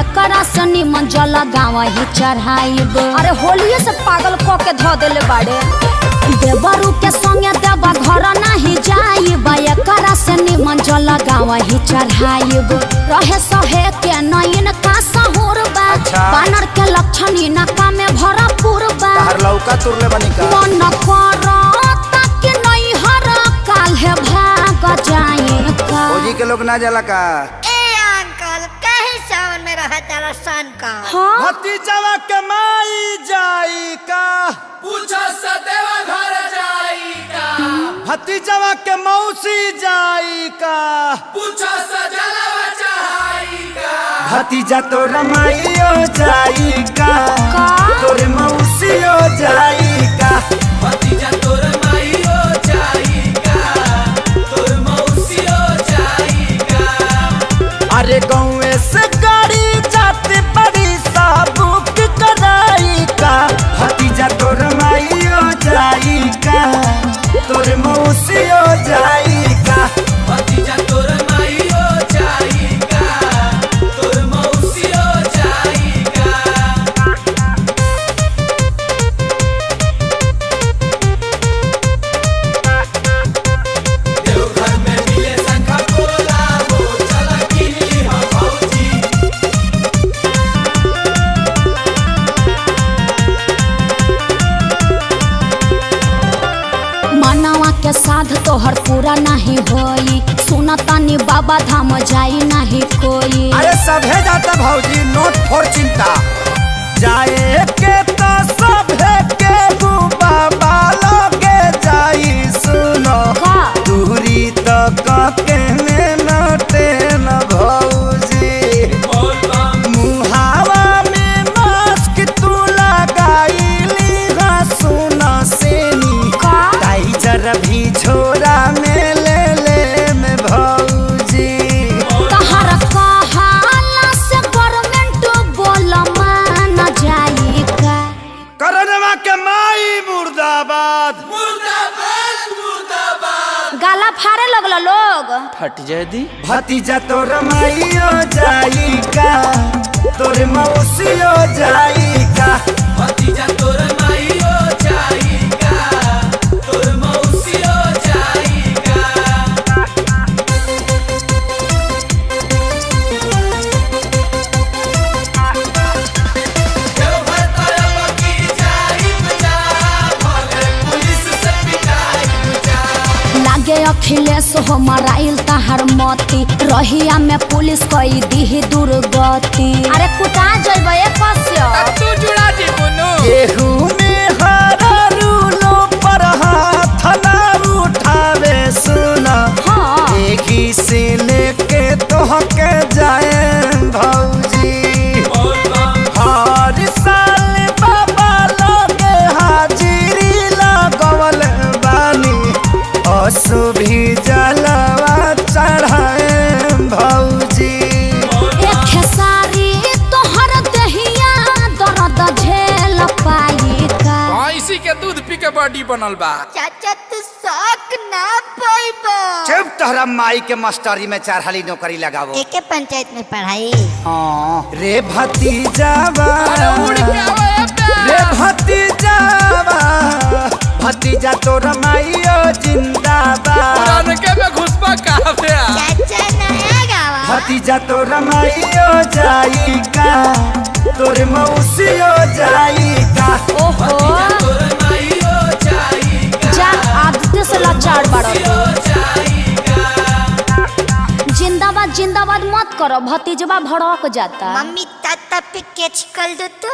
एकरा से निमन जल गाँव ही चढ़ाइब। अरे होलिये से पागल क के धो देले बाड़े। देवरू के संगे देवा घर नहीं जाइब, एकरा से निमन जल गाँव ही चढ़ाइब। रहे सहे के नयन का सहूर बा, बानर के लक्षण इनका में भरपूर बा। लौका तुरले बनी का मन करता कि नहीं हर काल है भाग जाए का। ओजी के लोग ना जाला का। सावन में रहा तारा सन का। हाँ? भतीजवा के माई जाई का, पूछो सदेवा घर जाई का। भतीजवा के मौसी जाई का, पूछो सजलवा चढ़ाई का। भतीजा तो रमाइयो जाई का, तोरे मौसियो जाई का। भतीजा तोर माईयो जाई का, तोर मौसियो जाई का। अरे गाँव से गाड़ी जाते बड़ी सा बुक कराई का, भतीजा तो रमाइयो जाई का, तोरे मौसियो जाई का। भतीजा तोर माईयो जाई का, तोर मौसियो जाई का। देवघर में मिले शंखा पोला हो, चला किनी हम भौजी। मनवा के साध तोहर पूरा नहीं होई, सुना तानी बाबा धाम जाई नहीं कोई। अरे सभे जाता भौजी, नोट फोर चिंता जाए के तो सभे के बाबा लगे जाई। सुनो का? दूरी तो के नटे न भौजी, बोल बम मुहावा में मास्क तू लगाईली। हाँ सुनो सेनी का? टाइजर भी छोरा में ले में भौजी। तहर कहाला से गवर्नमेंट बोल मान जाई का। करनवा के माई मुर्दाबाद। मुर्दाबाद मुर्दाबाद। गाला फाड़े लगल लोग। फट जाए दी भतीजा तो रमाइयो जाई का, तोरे मौसियो जाई का। भतीजा तोर माईयो जाई का, तोर मौसियो जाई का। देवघर तरफ की जाई बजा, भले पुलिस से पिटाई बजा। लागे अखिलेश हो मराइल तहर मती, रहिया में पुलिस कई दी दुर्गति। अरे कुटा जइबे कस्य। तू जुड़ा दी बुनु। केहू में हरा रूलो पर हाथ ना उठावे। सुना हाँ। एही से लेके तोहके जाए भौजी। बोल बम हर साल बाबा लोगे हाजिरी लगवल बानी, असु भी जलवा चढ़ाए भौजी। एक खेसारी तोहर दहिया दर्द झेल पाई का। इसी के दूध पी के बॉडी बनल बा। चाचा तू शौक ना पाइबो। जब तोहरा माई के मास्टरी में चारहाली नौकरी लगावो। एके पंचायत में पढ़ाई। हाँ रे भतीजावा, उड़ के आवे रे भतीजावा, भतीजा तो रमाइयो जिंदाबाद। पुरान के में घुसपा काफे। चाचा नया गावा। भतीजा तो रमाइयो जाई का, तोरे मौसियो जाई का। ओहो तोर माईयो जाई का, जा आदित्य से लाचार बाड़ो। जाई का। जिंदाबाद जिंदाबाद मत करो, भतीजवा भड़क जाता। मम्मी ताता पे कैच कर दो तो।